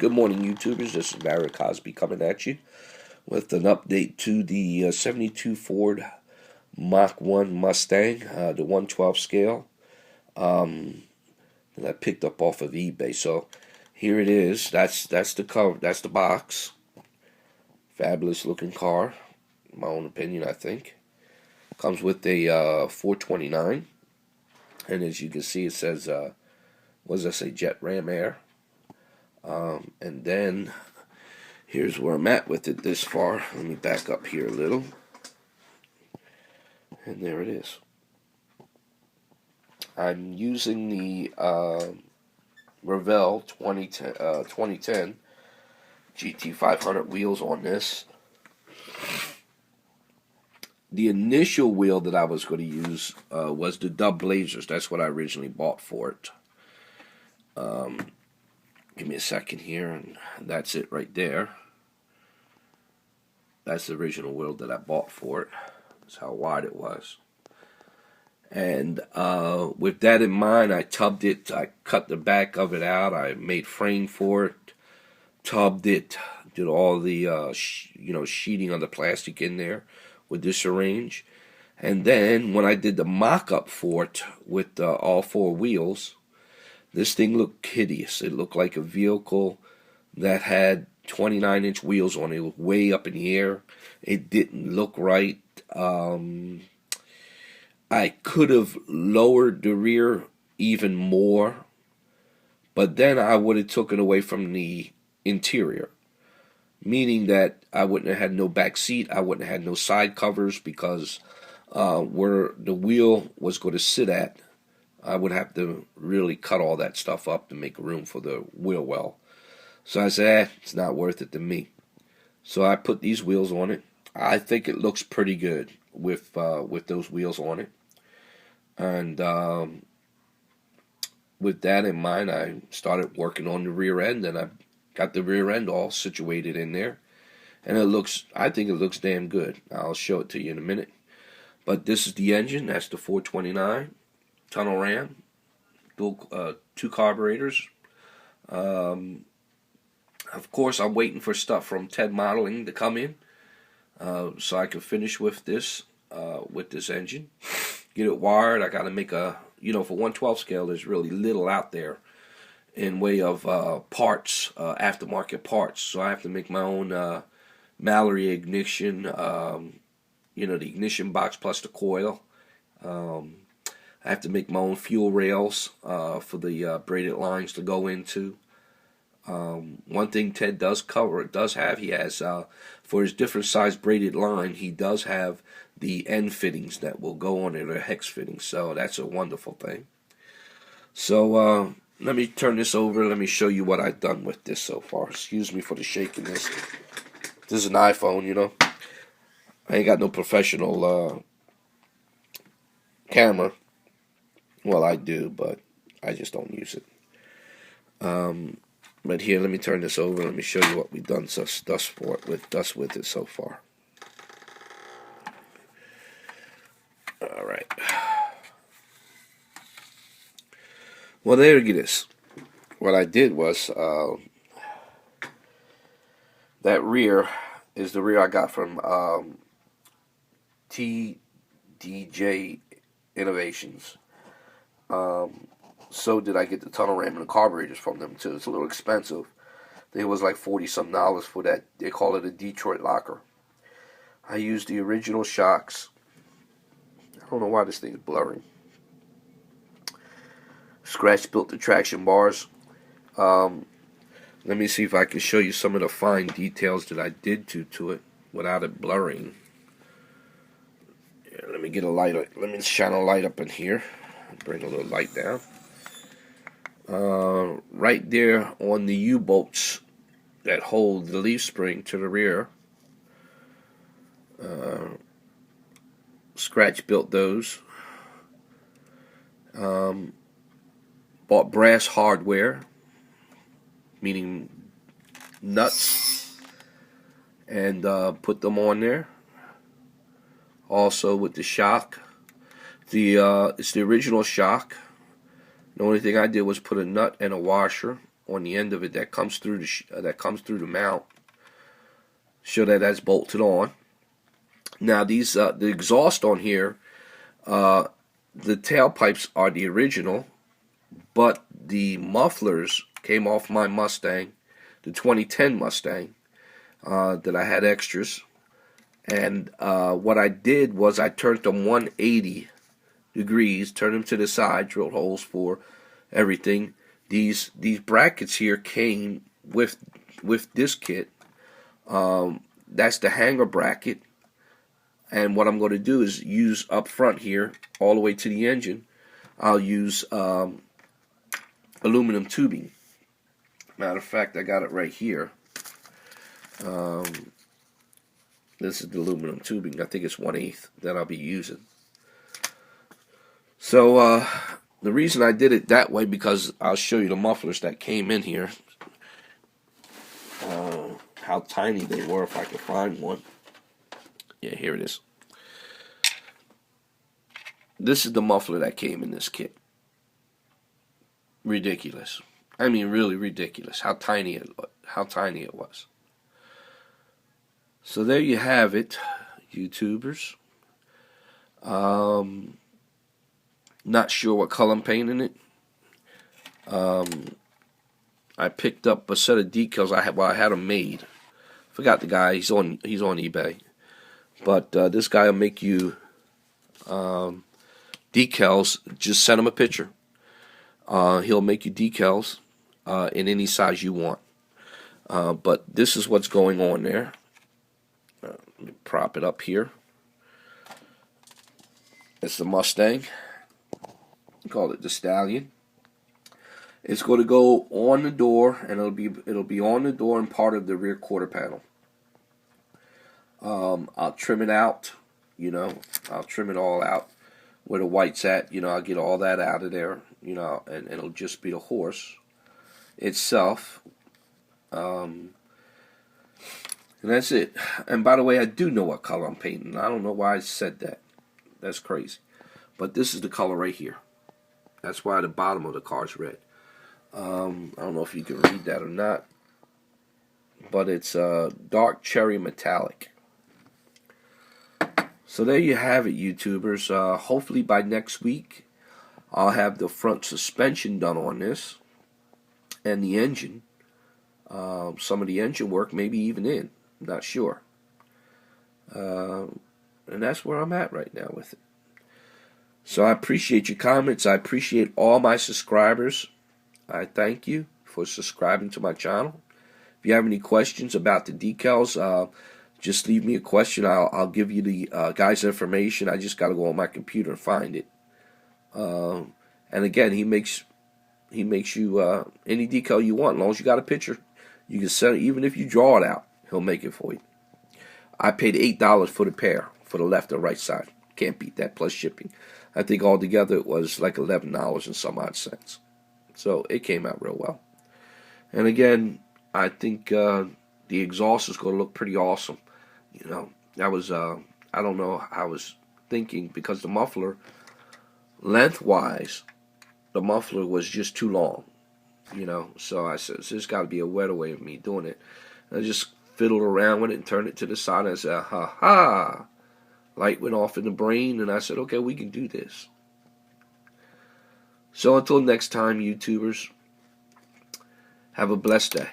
Good morning, YouTubers. This is Barry Cosby coming at you with an update to the 72 Ford Mach1 Mustang, the 1/12 scale that I picked up off of eBay. So here it is. That's the cover. That's the box. Fabulous looking car, in my own opinion. I think comes with a 429, and as you can see, it says what does that say? Jet Ram Air. And then here's where I'm at with it this far. Let me back up here a little. And there it is. I'm using the Revell 2010 GT500 wheels on this. The initial wheel that I was going to use was the Dub Blazers. That's what I originally bought for it. Give me a second here, and that's it right there. That's the original wheel that I bought for it. That's how wide it was. And with that in mind, I tubbed it. I cut the back of it out. I made frame for it, tubbed it, did all the sheeting on the plastic in there with disarrange. And then when I did the mock-up for it with all four wheels, this thing looked hideous. It looked like a vehicle that had 29-inch wheels on it. It was way up in the air. It didn't look right. I could have lowered the rear even more, but then I would have taken away from the interior, meaning that I wouldn't have had no back seat. I wouldn't have had no side covers because where the wheel was going to sit at, I would have to really cut all that stuff up to make room for the wheel well. So I said, it's not worth it to me. So I put these wheels on it. I think it looks pretty good with those wheels on it. And with that in mind, I started working on the rear end, and I got the rear end all situated in there. And I think it looks damn good. I'll show it to you in a minute. But this is the engine. That's the 429. Tunnel ram, two carburetors. Of course, I'm waiting for stuff from Ted Modeling to come in, so I can finish with this engine. Get it wired. I got to make a, for 1/12 scale, there's really little out there in way of parts, aftermarket parts. So I have to make my own Mallory ignition, the ignition box plus the coil. I have to make my own fuel rails for the braided lines to go into. One thing Ted does have, he has, for his different size braided line, he does have the end fittings that will go on it, or hex fittings, so that's a wonderful thing. So let me turn this over, let me show you what I've done with this so far. Excuse me for the shakiness. This is an iPhone, I ain't got no professional camera. Well, I do, but I just don't use it. But here, let me turn this over. Let me show you what we've done thus with it so far. All right. Well, there it is. What I did was that rear is the rear I got from TDJ Innovations. So did I get the tunnel ram and the carburetors from them too. It's a little expensive. I think it was like $40-some for that. They call it a Detroit locker. I used the original shocks. I don't know why this thing's blurring. Scratch built the traction bars. Let me see if I can show you some of the fine details that I did to it without it blurring. Yeah, let me get a light. Let me shine a light up in here. Bring a little light down. Right there on the U-bolts that hold the leaf spring to the rear. Scratch built those. Bought brass hardware, meaning nuts, and put them on there. Also with the shock. It's the original shock. The only thing I did was put a nut and a washer on the end of it that comes through the mount. Show that that's bolted on. Now these the exhaust on here, the tailpipes are the original, but the mufflers came off my Mustang, the 2010 Mustang, that I had extras. And what I did was I turned them 180 degrees, turned them to the side, drilled holes for everything. These brackets here came with this kit. That's the hanger bracket. And what I'm going to do is use up front here, all the way to the engine, I'll use aluminum tubing. Matter of fact, I got it right here. This is the aluminum tubing. I think it's 1/8 that I'll be using. So the reason I did it that way, because I'll show you the mufflers that came in here. How tiny they were, if I could find one. Yeah, here it is. This is the muffler that came in this kit. Ridiculous. I mean, really ridiculous. How tiny it was. So there you have it, YouTubers. Not sure what color I'm painting it. I picked up a set of decals. I had them made. Forgot the guy. He's on eBay. But this guy will make you decals. Just send him a picture. He'll make you decals in any size you want. But this is what's going on there. Let me prop it up here. It's the Mustang. Call it the Stallion. It's going to go on the door, and it'll be on the door and part of the rear quarter panel. I'll trim it out. I'll trim it all out where the white's at. I'll get all that out of there. And it'll just be the horse itself. And that's it. And by the way, I do know what color I'm painting. I don't know why I said that. That's crazy. But this is the color right here. That's why the bottom of the car is red. I don't know if you can read that or not. But it's dark cherry metallic. So there you have it, YouTubers. Hopefully by next week, I'll have the front suspension done on this. And the engine. Some of the engine work maybe even in. I'm not sure. And that's where I'm at right now with it. So I appreciate your comments. I appreciate all my subscribers. I thank you for subscribing to my channel. If you have any questions about the decals, just leave me a question. I'll give you the guy's information. I just got to go on my computer and find it. And again, he makes you any decal you want, as long as you got a picture. You can send it, even if you draw it out, he'll make it for you. I paid $8 for the pair, for the left and right side. Can't beat that, plus shipping. I think altogether it was like $11 and some odd cents. So it came out real well. And again, I think the exhaust is going to look pretty awesome. That was I don't know. I was thinking, because the muffler, lengthwise, the muffler was just too long. So I said, there's got to be a better way of me doing it. And I just fiddled around with it and turned it to the side, and I said, ha ha. Light went off in the brain, and I said, okay, we can do this. So until next time, YouTubers, have a blessed day.